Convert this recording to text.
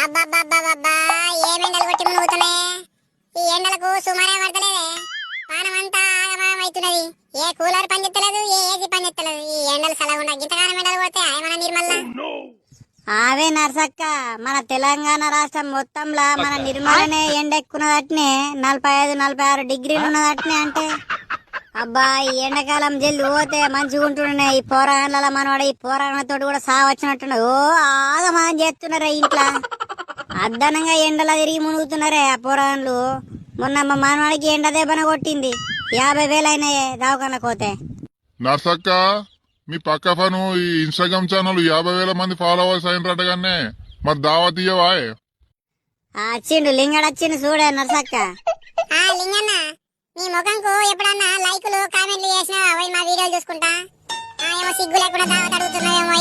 అబ్బబ్బబ్బబ్బబ్బా ఏం ఎండలు కొట్టి మునుగుతున్నాయి. ఈ ఎండలకు సుమారే పడతలేదే, పానమంతా ఆగమాగమైతున్నది. ఏ కూలర్ పనిచేత్తలేదు, ఏ ఏసీ పనిచేత్తలేదు. ఈ ఎండలు సలగుండా గింతగానం ఎండలు కొడితే ఏమన్నా నిర్మల్లా. అవే నర్సక్క, మన తెలంగాణ రాష్ట్రం మొత్తంలో మన నిర్మలనే ఎండెక్కున్నదట్నే 45-46 డిగ్రీలు ఉన్నదట్నే. అంటే అబ్బా ఈ ఎండాకాలం జల్ది పోతే మంచిగా ఉంటున్నాయి. ఈ పోరాళ్ళ మనవాడు ఈ పోరాళ్ళతో కూడా సావచ్చినట్టున్నాయి. ఓ ఆగమాగం చేస్తున్నారే ఇంట్లో, అద్దనంగా ఎండలా తిరిగి మునుగుతున్నారే ఆ పోరాళ్ళు. మొన్న మా మనవాడికి ఎండ దెబ్బన కొట్టింది, 50,000 అయినాయే దవాఖానకు పోతే. నర్సక్క, మీ పక్క పను ఈ ఇన్స్టాగ్రామ్ ఛానల్ 50,000 మంది ఫాలోవర్స్ అయినట్టుగానే మరి దావత్ ఇయ్యవా? వచ్చిండు లింగడొచ్చిండు చూడే నర్సక్క. లింగన్న, నీ ముఖంకు ఎప్పుడన్నా లైకులు కామెంట్లు చేసినావా? పోయి మా వీడియోలు చూసుకుంటా. ఏమో సిగ్గు లేకుండా దావత్ అడుగుతున్నావేమో.